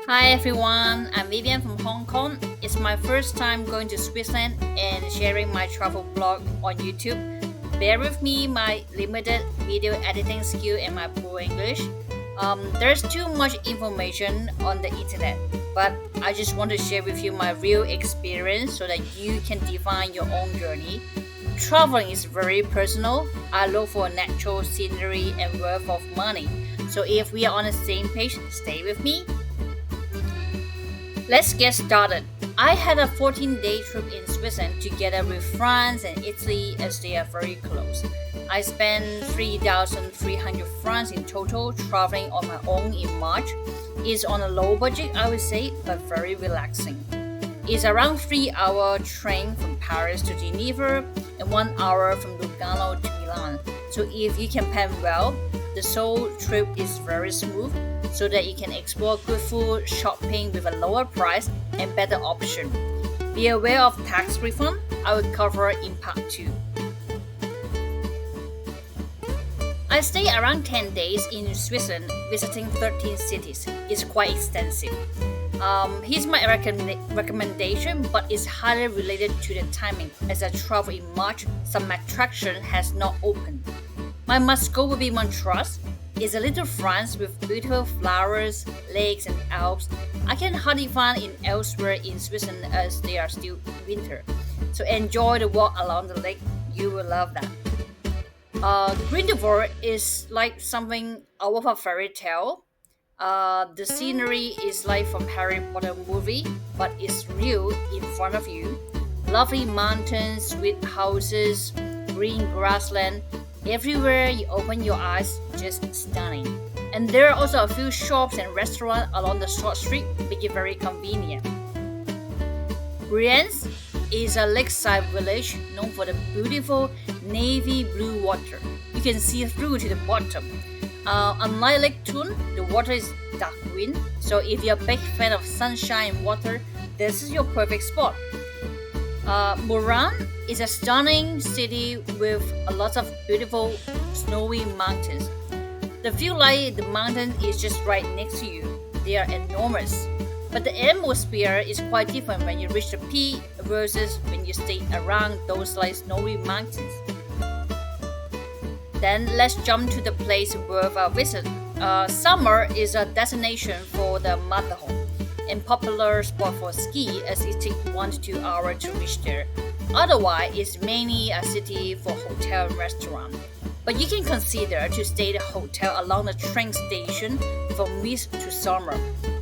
Hi everyone, I'm Vivian from Hong Kong. It's my first time going to Switzerland and sharing my travel blog on YouTube. Bear with me, my limited video editing skill and my poor English. There's too much information on the internet, but I just want to share with you my real experience so that you can define your own journey. Traveling is very personal. I look for natural scenery and worth of money. So if we are on the same page, stay with me. Let's get started. I had a 14-day trip in Switzerland together with France and Italy as they are very close. I spent 3,300 francs in total traveling on my own in March. It's on a low budget, I would say, but very relaxing. It's around 3-hour train from Paris to Geneva and 1 hour from Lugano to Milan. So if you can plan well, the whole trip is very smooth so that you can explore good food, shopping with a lower price and better option. Be aware of tax refund. I will cover in part 2. I stayed around 10 days in Switzerland visiting 13 cities. It's quite extensive. Here's my recommendation, but it's highly related to the timing. As I travel in March, some attraction has not opened. My must-go will be Montreux. It's a little France with beautiful flowers, lakes, and Alps. I can hardly find it elsewhere in Switzerland as they are still winter. So enjoy the walk along the lake. You will love that. Grindelwald is like something out of a fairy tale. The scenery is like from Harry Potter movie, but it's real in front of you. Lovely mountains, sweet houses, green grassland. Everywhere you open your eyes, just stunning. And there are also a few shops and restaurants along the short street, making it very convenient. Brienz is a lakeside village known for the beautiful navy blue water. You can see through to the bottom. Unlike Lake Thun, the water is dark green, so if you're a big fan of sunshine and water, this is your perfect spot. Milan is a stunning city with a lot of beautiful snowy mountains. The view like the mountain is just right next to you. They are enormous. But the atmosphere is quite different when you reach the peak versus when you stay around those like snowy mountains. Then let's jump to the place worth a visit. Summer is a destination for the Matterhorn and popular spot for ski as it takes 1 to 2 hours to reach there. Otherwise, it's mainly a city for hotel and restaurant. But you can consider to stay at a hotel along the train station from mid to summer.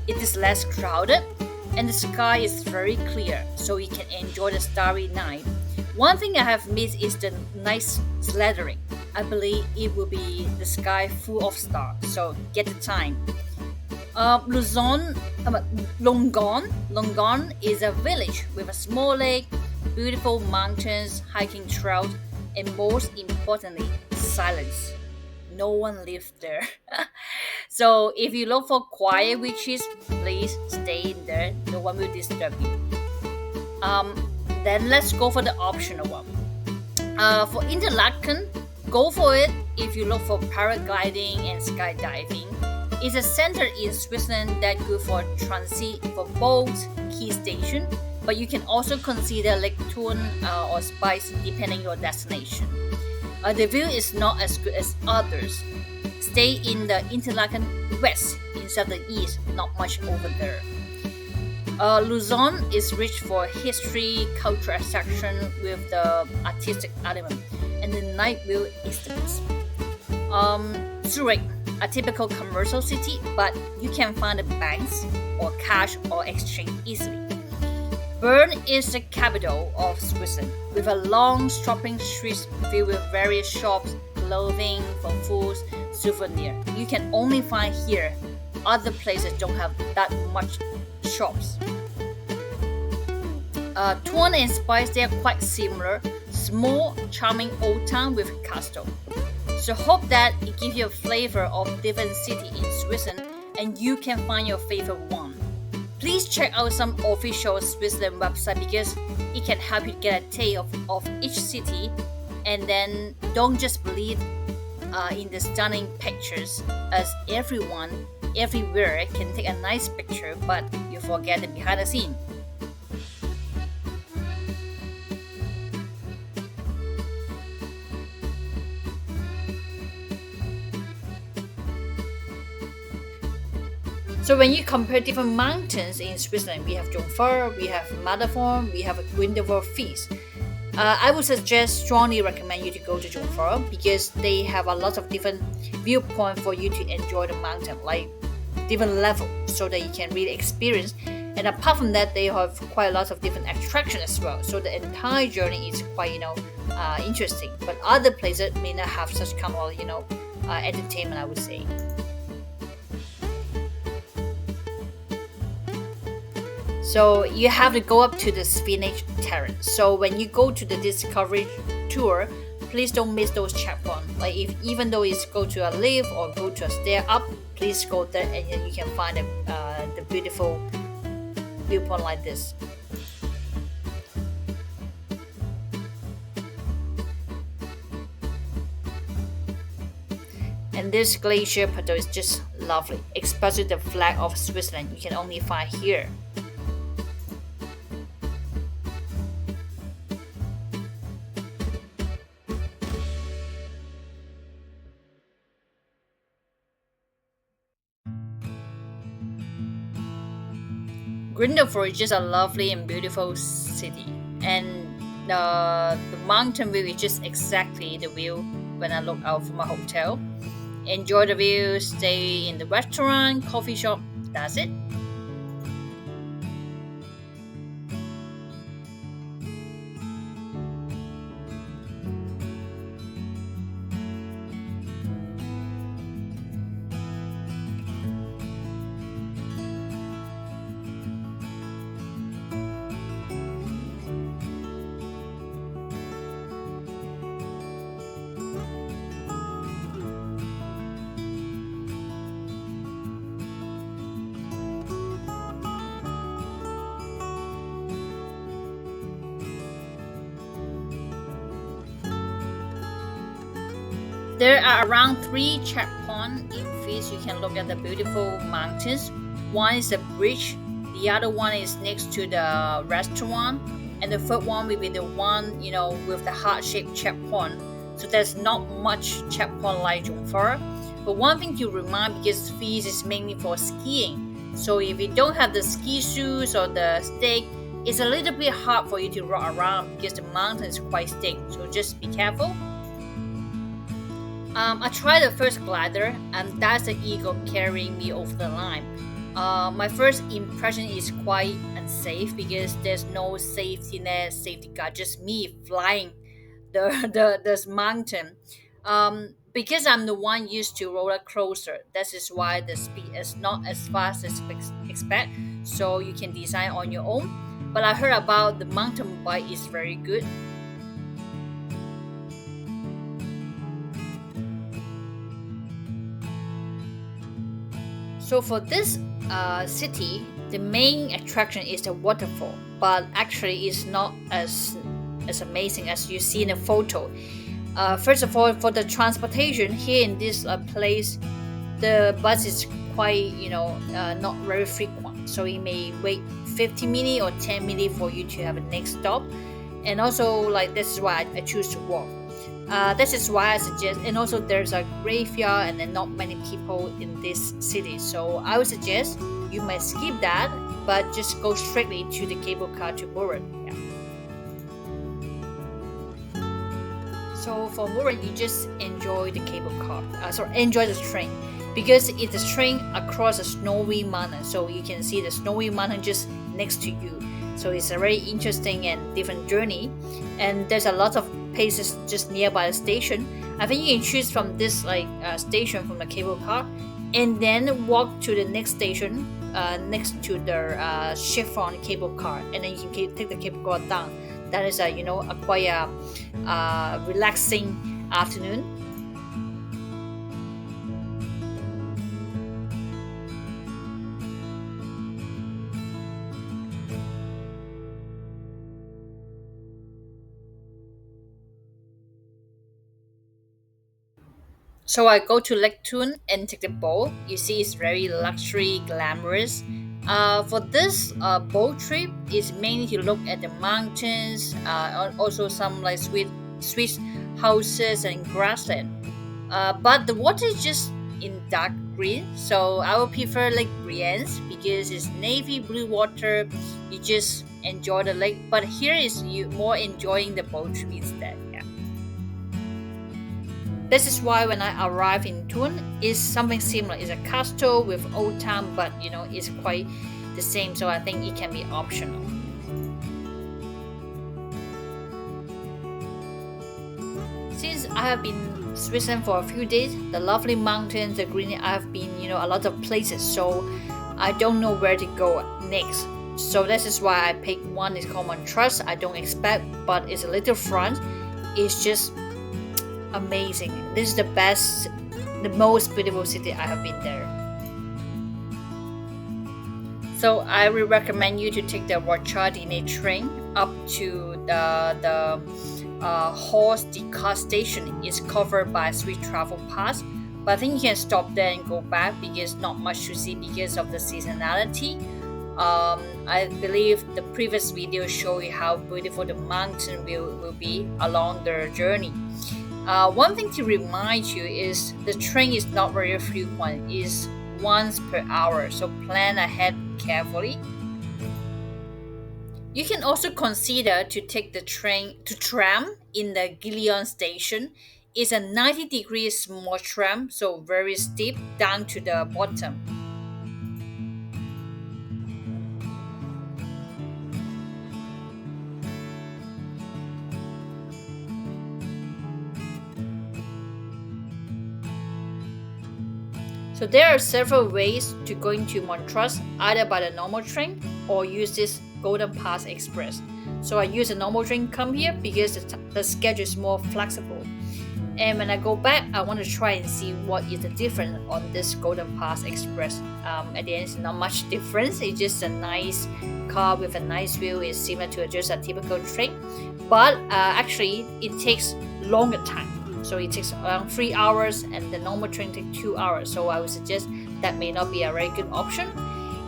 It is less crowded and the sky is very clear, so you can enjoy the starry night. One thing I have missed is the nice sledding. I believe it will be the sky full of stars, so get the time. Longon is a village with a small lake, beautiful mountains, hiking trails, and most importantly, silence. No one lives there. So if you look for quiet beaches, please stay in there. No one will disturb you. Then let's go for the optional one. For Interlaken, go for it if you look for paragliding and skydiving. It's a center in Switzerland that's good for transit for boats, key station, but you can also consider Lake Thun or Spice depending on your destination. The view is not as good as others. Stay in the Interlaken West instead of the East, not much over there. Luzon is rich for history, cultural attraction with the artistic element, and the night view is the best. Zurich, a typical commercial city, but you can find the banks or cash or exchange easily. Bern is the capital of Switzerland, with a long shopping street filled with various shops, clothing, for foods, souvenirs. You can only find here. Other places don't have that much shops. Thun and Spice, they are quite similar. Small, charming old town with castle. So hope that it gives you a flavor of different city in Switzerland and you can find your favorite one. Please check out some official Switzerland website because it can help you get a taste of each city, and then don't just believe in the stunning pictures as everyone everywhere can take a nice picture, but you forget the behind the scene. So when you compare different mountains in Switzerland, we have Jungfrau, we have Matterhorn, we have Grindelwald Fies. I would suggest, strongly recommend you to go to Jungfrau because they have a lot of different viewpoint for you to enjoy the mountain, like different level, so that you can really experience. And apart from that, they have quite a lot of different attraction as well. So the entire journey is quite interesting. But other places may not have such kind of entertainment, I would say. So you have to go up to the spinach terrace. So when you go to the discovery tour, please don't miss those checkpoints. Like if even though it's go to a lift or go to a stair up, please go there and then you can find the beautiful viewpoint like this. And this glacier plateau is just lovely, especially the flag of Switzerland you can only find here. Grindelwald is just a lovely and beautiful city, and the mountain view is just exactly the view when I look out from my hotel. Enjoy the view, stay in the restaurant, coffee shop. That's it. There are around three checkpoints in which you can look at the beautiful mountains. One is the bridge, the other one is next to the restaurant, and the third one will be the one with the heart-shaped checkpoint. So there's not much checkpoint like Jungfrau. But one thing to remind, because fees is mainly for skiing. So if you don't have the ski shoes or the stick, it's a little bit hard for you to rock around because the mountain is quite steep. So just be careful. I tried the first glider, and that's the eagle carrying me over the line. My first impression is quite unsafe because there's no safety net, safety guard, just me flying this mountain. Because I'm the one used to roller coaster, that is why the speed is not as fast as expect. So you can design on your own. But I heard about the mountain bike is very good. So for this city, the main attraction is the waterfall, but actually it's not as amazing as you see in the photo. First of all, for the transportation here in this place, the bus is quite not very frequent, so you may wait 15 minutes or 10 minutes for you to have a next stop. And also, like, this is why I choose to walk. This is why I suggest, and also there's a graveyard and then not many people in this city. So I would suggest you might skip that, but just go straightly to the cable car to Muran. Yeah. So for Muran, you just enjoy the cable car. Enjoy the train because it's a train across a snowy mountain. So you can see the snowy mountain just next to you. So it's a very interesting and different journey, and there's a lot of places just nearby the station. I think you can choose from this station from the cable car, and then walk to the next station next to the chiffon cable car, and then you can take the cable car down. That is a quite relaxing afternoon. So I go to Lake Thun and take the boat. You see, it's very luxury, glamorous. For this boat trip, is mainly to look at the mountains, also some like sweet houses and grassland. But the water is just in dark green, so I would prefer Lake Brienz because it's navy blue water. You just enjoy the lake, but here is you more enjoying the boat trip instead. Yeah. This is why when I arrive in Thun, it's something similar. It's a castle with old town, but it's quite the same. So I think it can be optional. Since I have been Switzerland for a few days, the lovely mountains, the greenery, I've been a lot of places. So I don't know where to go next. So this is why I picked one. It's called Montreux. I don't expect, but it's a little France. It's just amazing. This is the most beautiful city I have been there. So I will recommend you to take the Rochardine train up to the Horse Descartes station. Is covered by Swiss travel pass, but I think you can stop there and go back because not much to see because of the seasonality. I believe the previous video showed you how beautiful the mountain will be along the journey. One thing to remind you is the train is not very frequent, it's once per hour, so plan ahead carefully. You can also consider to take the tram in the Gillion station. It's a 90-degree small tram, so very steep down to the bottom. So there are several ways to go into Montreux, either by the normal train or use this Golden Pass Express. So I use a normal train come here because the schedule is more flexible. And when I go back, I want to try and see what is the difference on this Golden Pass Express. At the end, it's not much difference. It's just a nice car with a nice view. It's similar to just a typical train, but actually it takes longer time. So it takes around 3 hours, and the normal train takes 2 hours. So I would suggest that may not be a very good option.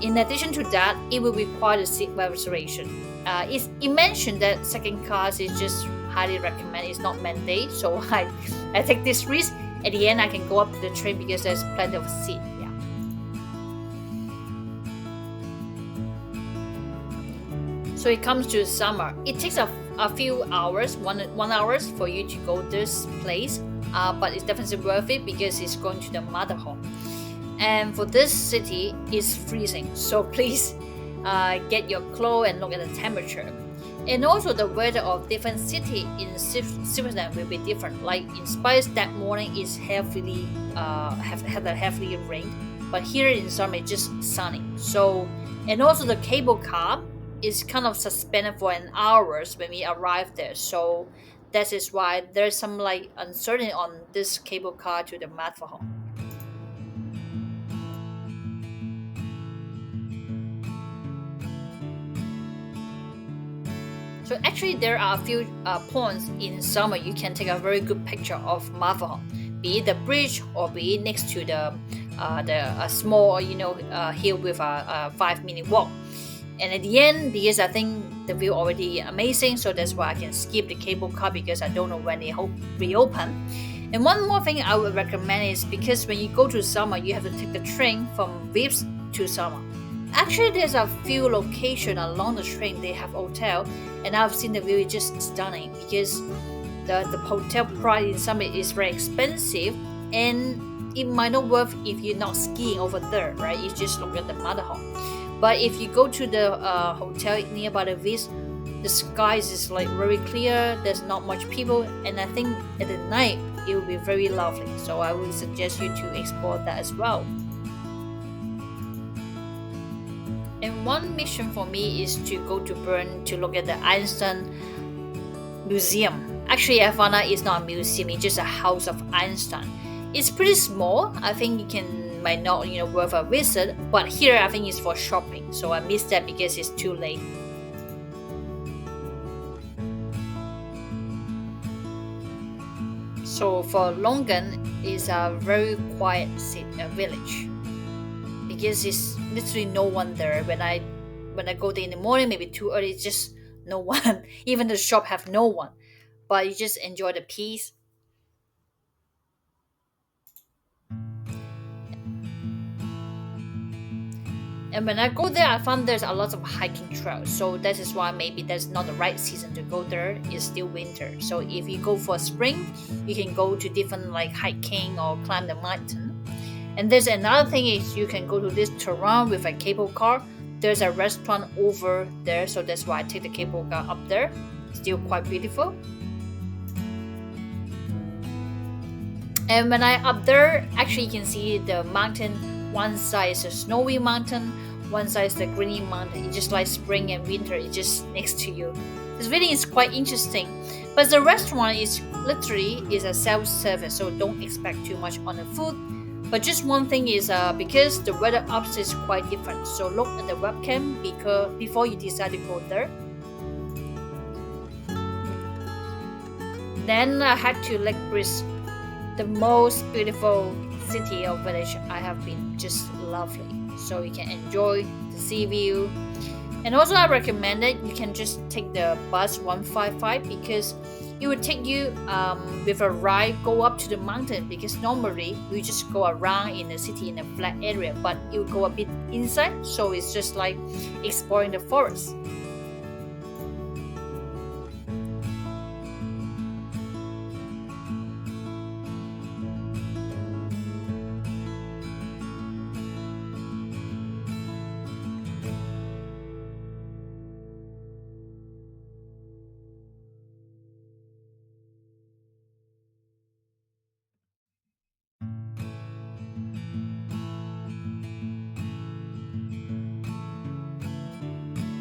In addition to that, it will require a seat reservation. It mentioned that second class is just highly recommended. It's not mandate, so I take this risk. At the end, I can go up to the train because there's plenty of seat. Yeah. So it comes to summer. It takes a few hours, one hours for you to go this place, but it's definitely worth it because it's going to the Matterhorn. And for this city, it's freezing, so please get your clothes and look at the temperature. And also the weather of different city in Switzerland will be different. Like in Spice, that morning is heavily had a heavily rain, but here in summer it's just sunny. So, and also the cable car is kind of suspended for an hours when we arrive there. So that is why there's some like uncertainty on this cable car to the Matterhorn. So actually, there are a few points in summer you can take a very good picture of Matterhorn, be it the bridge or be it next to the small hill with a 5-minute walk. And at the end, because I think the view already amazing, so that's why I can skip the cable car because I don't know when they hope reopen. And one more thing I would recommend is because when you go to summer, you have to take the train from Vips to summer. Actually, there's a few locations along the train they have hotel, and I've seen the view is just stunning because the hotel price in summer is very expensive, and it might not worth if you're not skiing over there, right? You just look at the Matterhorn. But if you go to the hotel nearby the Vips, the skies is like very clear. There's not much people, and I think at the night it will be very lovely. So I would suggest you to explore that as well. And one mission for me is to go to Bern to look at the Einstein Museum. Actually, I found out it's not a museum; it's just a house of Einstein. It's pretty small. I think you might not worth a visit, but here I think it's for shopping. So I missed that because it's too late. So for Longan, is a very quiet village because it's literally no one there. When I go there in the morning, maybe too early, it's just no one. Even the shop have no one, but you just enjoy the peace. And when I go there, I found there's a lot of hiking trails. So that is why maybe that's not the right season to go there. It's still winter. So if you go for spring, you can go to different like hiking or climb the mountain. And there's another thing is you can go to this terrain with a cable car. There's a restaurant over there, so that's why I take the cable car up there. Still quite beautiful. And when I up there, actually you can see the mountain. One side is a snowy mountain, one side is the greeny mountain. It's just like spring and winter. It's just next to you. This video is quite interesting. But the restaurant is literally is a self-service, so don't expect too much on the food. But just one thing is because the weather ups is quite different. So look at the webcam because before you decide to go there. Then I had to Lake Breeze, the most beautiful city or village I have been. Just lovely. So you can enjoy the sea view. And also I recommend that you can just take the bus 155 because it would take you with a ride go up to the mountain because normally we just go around in the city in a flat area, but it would go a bit inside, so it's just like exploring the forest.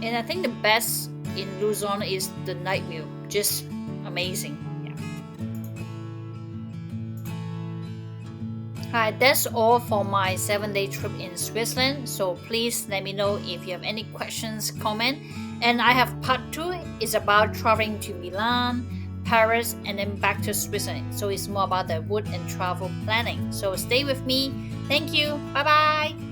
And I think the best in Luzon is the night view, just amazing. Yeah. Hi, that's all for my 7-day trip in Switzerland. So please let me know if you have any questions, comment. And I have part 2 is about traveling to Milan, Paris, and then back to Switzerland. So it's more about the wood and travel planning. So stay with me. Thank you. Bye bye.